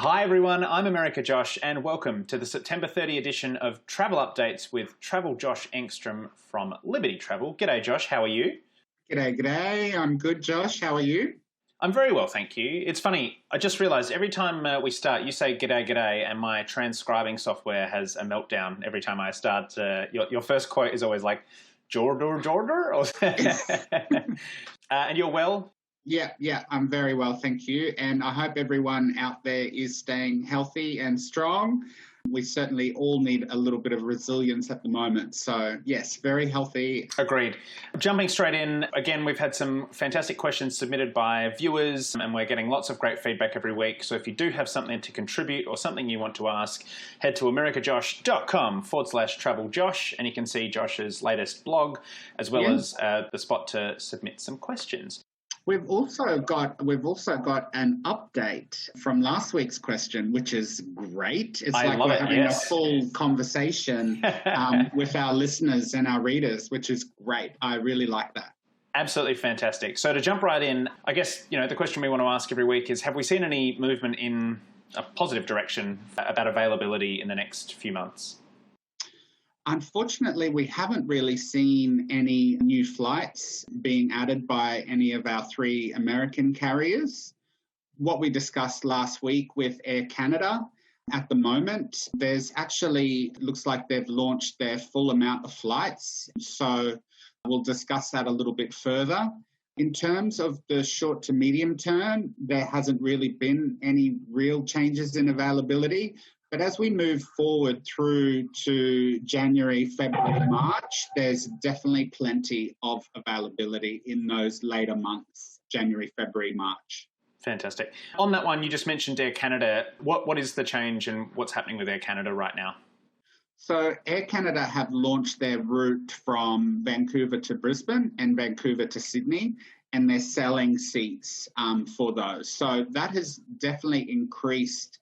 Hi everyone, I'm America Josh and welcome to the September 30 edition of Travel Updates with Travel Josh Engstrom from Liberty Travel. G'day Josh, how are you? G'day. I'm good, Josh. How are you? I'm very well, thank you. It's funny, I just realised every time we start, you say g'day, and my transcribing software has a meltdown every time I start. Your first quote is always like, Jorder? And you're well? Yeah, I'm very well, thank you. And I hope everyone out there is staying healthy and strong. We certainly all need a little bit of resilience at the moment. So, yes, very healthy. Agreed. Jumping straight in, again, we've had some fantastic questions submitted by viewers and we're getting lots of great feedback every week. So if you do have something to contribute or something you want to ask, head to americajosh.com/traveljosh and you can see Josh's latest blog as well as the spot to submit some questions. We've also got an update from last week's question, which is great. It's like we're having a full conversation with our listeners and our readers, which is great. I really like that. Absolutely fantastic. So to jump right in, I guess, the question we want to ask every week is, have we seen any movement in a positive direction about availability in the next few months? Unfortunately, we haven't really seen any new flights being added by any of our three American carriers. What we discussed last week with Air Canada, at the moment, there's actually, looks like they've launched their full amount of flights. So we'll discuss that a little bit further. In terms of the short to medium term, there hasn't really been any real changes in availability. But as we move forward through to January, February, March, there's definitely plenty of availability in those later months, January, February, March. Fantastic. On that one, you just mentioned Air Canada. What is the change and what's happening with Air Canada right now? So Air Canada have launched their route from Vancouver to Brisbane and Vancouver to Sydney, and they're selling seats for those. So that has definitely increased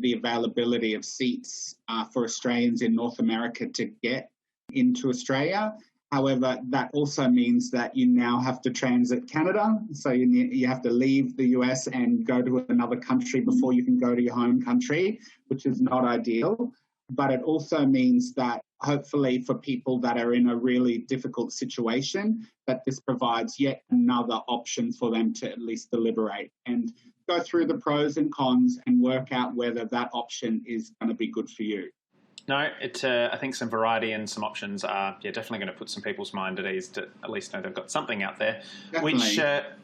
the availability of seats for Australians in North America to get into Australia. However, that also means that you now have to transit Canada. So you have to leave the US and go to another country before you can go to your home country, which is not ideal. But it also means that hopefully for people that are in a really difficult situation, that this provides yet another option for them to at least deliberate and go through the pros and cons and work out whether that option is going to be good for you. No, I think some variety and some options are definitely going to put some people's mind at ease to at least know they've got something out there.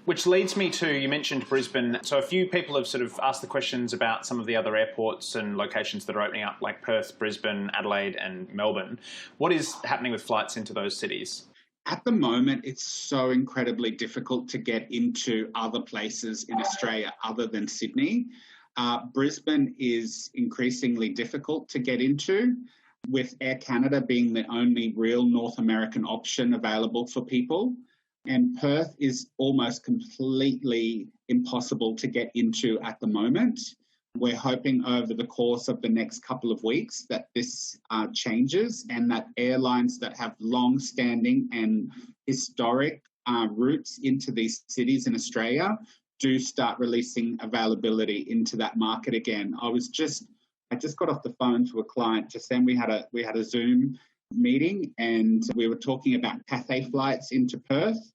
Which leads me to, you mentioned Brisbane. So a few people have sort of asked the questions about some of the other airports and locations that are opening up, like Perth, Brisbane, Adelaide and Melbourne. What is happening with flights into those cities? At the moment, it's so incredibly difficult to get into other places in Australia other than Sydney. Brisbane is increasingly difficult to get into, with Air Canada being the only real North American option available for people. And Perth is almost completely impossible to get into at the moment. We're hoping over the course of the next couple of weeks that this changes and that airlines that have long-standing and historic routes into these cities in Australia do start releasing availability into that market again. I just got off the phone to a client just then. We had a Zoom meeting and we were talking about Cathay flights into Perth.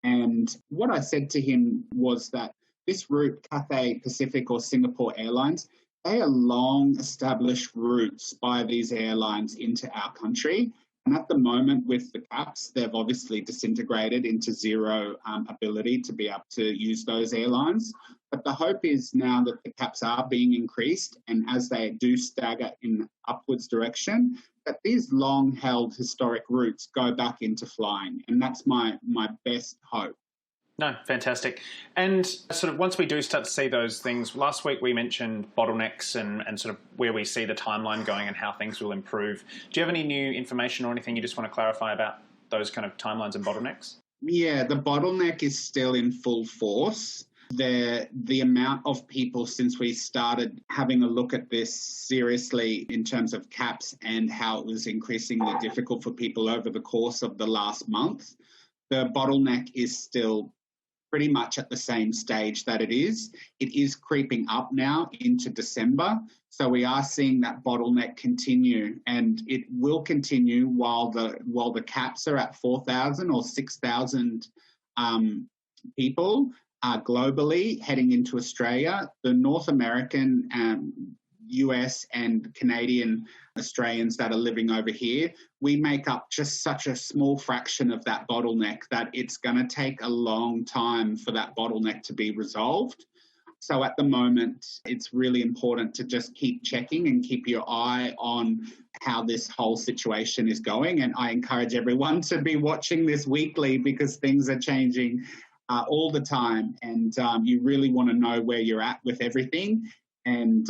And what I said to him was that this route, Cathay Pacific or Singapore Airlines, they are long established routes by these airlines into our country. And at the moment with the caps, they've obviously disintegrated into zero ability to be able to use those airlines. But the hope is now that the caps are being increased and as they do stagger in upwards direction, that these long-held historic routes go back into flying. And that's my best hope. No, fantastic. And sort of once we do start to see those things, last week we mentioned bottlenecks and sort of where we see the timeline going and how things will improve. Do you have any new information or anything you just want to clarify about those kind of timelines and bottlenecks? Yeah, the bottleneck is still in full force. The amount of people since we started having a look at this seriously in terms of caps and how it was increasingly difficult for people over the course of the last month, the bottleneck is still pretty much at the same stage that it is. It is creeping up now into December. So we are seeing that bottleneck continue, and it will continue while the caps are at 4,000 or 6,000 people globally heading into Australia. The North American, US and Canadian Australians that are living over here, we make up just such a small fraction of that bottleneck that it's going to take a long time for that bottleneck to be resolved. So at the moment, it's really important to just keep checking and keep your eye on how this whole situation is going. And I encourage everyone to be watching this weekly because things are changing all the time. And you really want to know where you're at with everything. And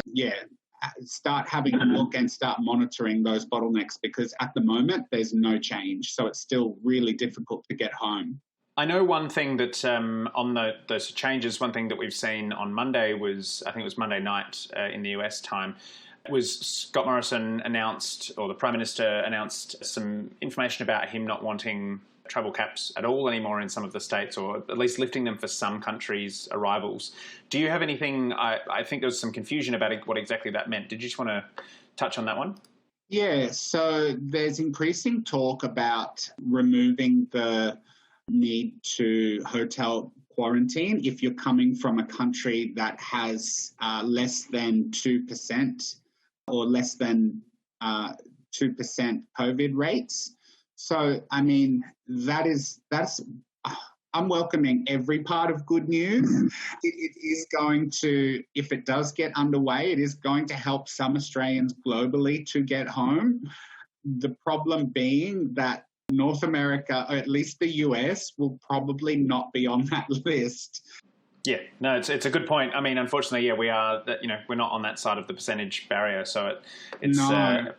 start having a look and start monitoring those bottlenecks because at the moment there's no change. So it's still really difficult to get home. I know one thing that on those changes, one thing that we've seen on Monday was, I think it was Monday night in the US time, was Scott Morrison announced, or the Prime Minister announced some information about him not wanting travel caps at all anymore in some of the states, or at least lifting them for some countries' arrivals. Do you have anything? I think there was some confusion about what exactly that meant. Did you just want to touch on that one? Yeah, so there's increasing talk about removing the need to hotel quarantine if you're coming from a country that has less than 2% or less than 2% COVID rates. So, I mean, that's I'm welcoming every part of good news. It is going to, if it does get underway, it is going to help some Australians globally to get home. The problem being that North America, or at least the US, will probably not be on that list. Yeah, no, it's a good point. I mean, unfortunately, we are, we're not on that side of the percentage barrier. So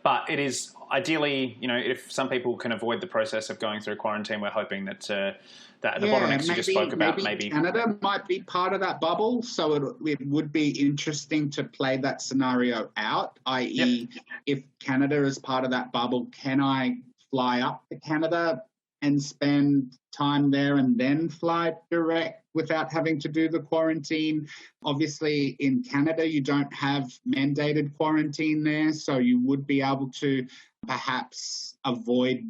but it is ideally, if some people can avoid the process of going through quarantine, we're hoping that the bottlenecks you just spoke about, maybe Canada might be part of that bubble. So it would be interesting to play that scenario out, i.e., if Canada is part of that bubble, can I fly up to Canada and spend time there and then fly direct without having to do the quarantine? Obviously, in Canada, you don't have mandated quarantine there, so you would be able to perhaps avoid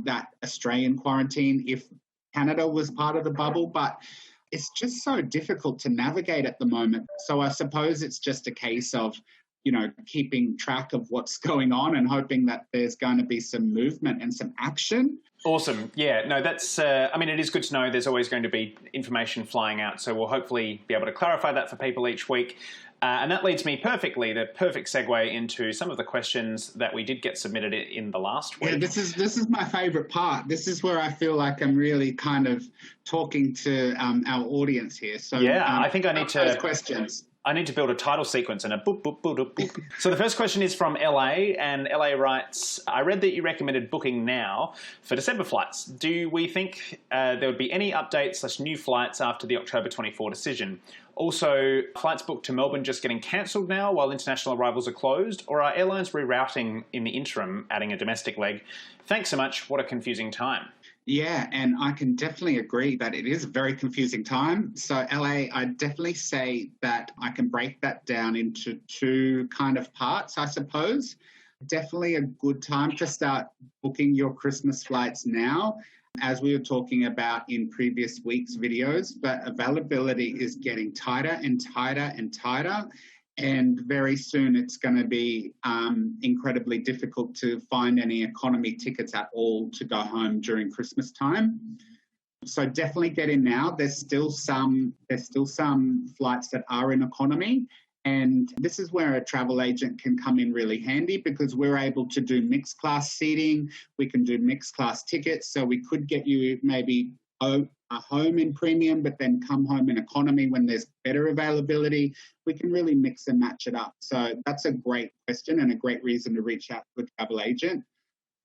that Australian quarantine if Canada was part of the bubble, but it's just so difficult to navigate at the moment. So I suppose it's just a case of keeping track of what's going on and hoping that there's going to be some movement and some action. Awesome. Yeah, no, that's, it is good to know there's always going to be information flying out. So we'll hopefully be able to clarify that for people each week. And that leads me the perfect segue into some of the questions that we did get submitted in the last week. Yeah, this is my favourite part. This is where I feel like I'm really kind of talking to our audience here. So I think I need to questions. I need to build a title sequence and a boop, boop, boop, boop, boop. So the first question is from LA, and LA writes, I read that you recommended booking now for December flights. Do we think there would be any updates / new flights after the October 24 decision? Also, flights booked to Melbourne just getting cancelled now while international arrivals are closed, or are airlines rerouting in the interim, adding a domestic leg? Thanks so much. What a confusing time. Yeah, and I can definitely agree that it is a very confusing time. So LA, I definitely say that I can break that down into two kind of parts, I suppose. Definitely a good time to start booking your Christmas flights now, as we were talking about in previous week's videos, but availability is getting tighter and tighter and tighter. And very soon it's going to be incredibly difficult to find any economy tickets at all to go home during Christmas time. So definitely get in now. There's still some flights that are in economy. And this is where a travel agent can come in really handy because we're able to do mixed class seating. We can do mixed class tickets. So we could get you maybe a home in premium, but then come home in economy when there's better availability. We can really mix and match it up. So that's a great question and a great reason to reach out to a travel agent.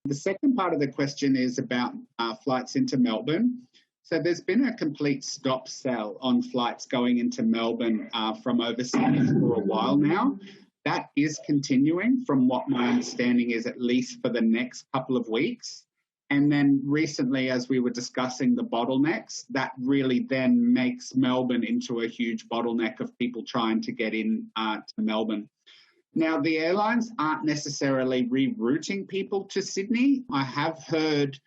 The second part of the question is about flights into Melbourne. So there's been a complete stop sell on flights going into Melbourne from overseas for a while now. That is continuing from what my understanding is, at least for the next couple of weeks. And then recently, as we were discussing the bottlenecks, that really then makes Melbourne into a huge bottleneck of people trying to get in to Melbourne. Now, the airlines aren't necessarily rerouting people to Sydney. I have heard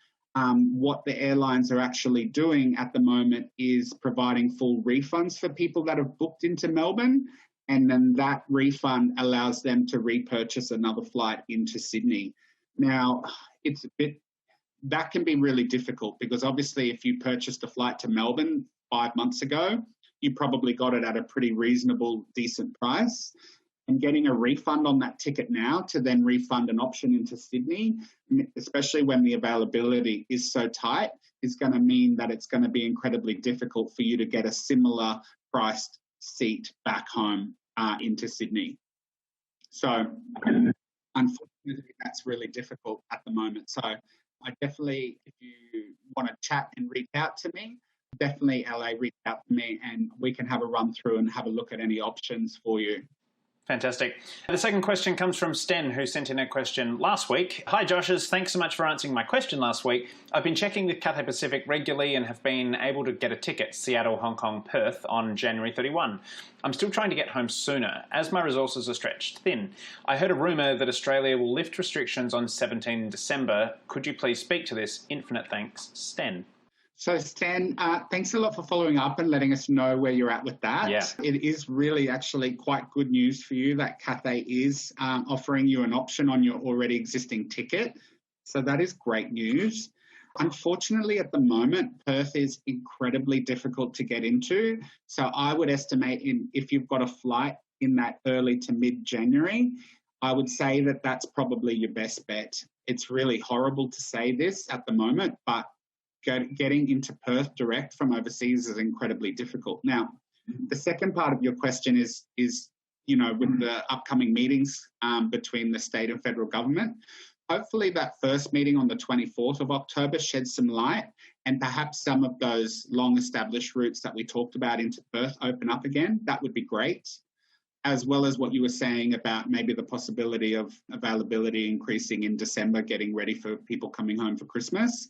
what the airlines are actually doing at the moment is providing full refunds for people that have booked into Melbourne, and then that refund allows them to repurchase another flight into Sydney. Now, that can be really difficult because obviously if you purchased a flight to Melbourne 5 months ago, you probably got it at a pretty reasonable, decent price. And getting a refund on that ticket now to then refund an option into Sydney, especially when the availability is so tight, is going to mean that it's going to be incredibly difficult for you to get a similar priced seat back home into Sydney. So unfortunately, that's really difficult at the moment. So I definitely, if you want to chat and reach out to me, definitely LA, reach out to me and we can have a run through and have a look at any options for you. Fantastic. The second question comes from Sten, who sent in a question last week. Hi, Joshers. Thanks so much for answering my question last week. I've been checking with Cathay Pacific regularly and have been able to get a ticket, Seattle, Hong Kong, Perth, on January 31. I'm still trying to get home sooner, as my resources are stretched thin. I heard a rumour that Australia will lift restrictions on 17 December. Could you please speak to this? Infinite thanks, Sten. So, Stan, thanks a lot for following up and letting us know where you're at with that. Yeah. It is really actually quite good news for you that Cathay is offering you an option on your already existing ticket. So that is great news. Unfortunately, at the moment, Perth is incredibly difficult to get into. So I would estimate if you've got a flight in that early to mid-January, I would say that that's probably your best bet. It's really horrible to say this at the moment, but getting into Perth direct from overseas is incredibly difficult. Now, the second part of your question is with the upcoming meetings between the state and federal government, hopefully that first meeting on the 24th of October sheds some light and perhaps some of those long-established routes that we talked about into Perth open up again. That would be great, as well as what you were saying about maybe the possibility of availability increasing in December, getting ready for people coming home for Christmas.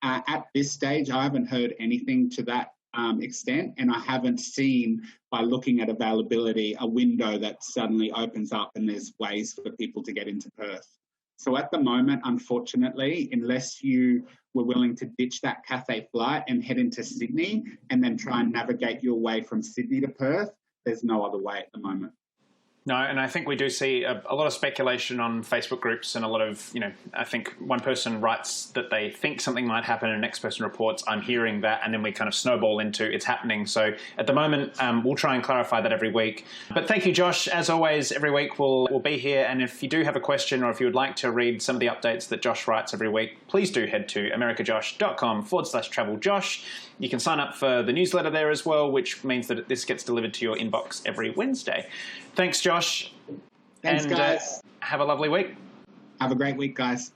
At this stage, I haven't heard anything to that extent, and I haven't seen, by looking at availability, a window that suddenly opens up and there's ways for people to get into Perth. So at the moment, unfortunately, unless you were willing to ditch that Cathay flight and head into Sydney and then try and navigate your way from Sydney to Perth, there's no other way at the moment. No, and I think we do see a lot of speculation on Facebook groups and a lot of, I think one person writes that they think something might happen and the next person reports, I'm hearing that, and then we kind of snowball into it's happening. So at the moment, we'll try and clarify that every week. But thank you, Josh. As always, every week we'll be here. And if you do have a question or if you would like to read some of the updates that Josh writes every week, please do head to americajosh.com/traveljosh. You can sign up for the newsletter there as well, which means that this gets delivered to your inbox every Wednesday. Thanks, Josh. Thanks, guys. Have a lovely week. Have a great week, guys.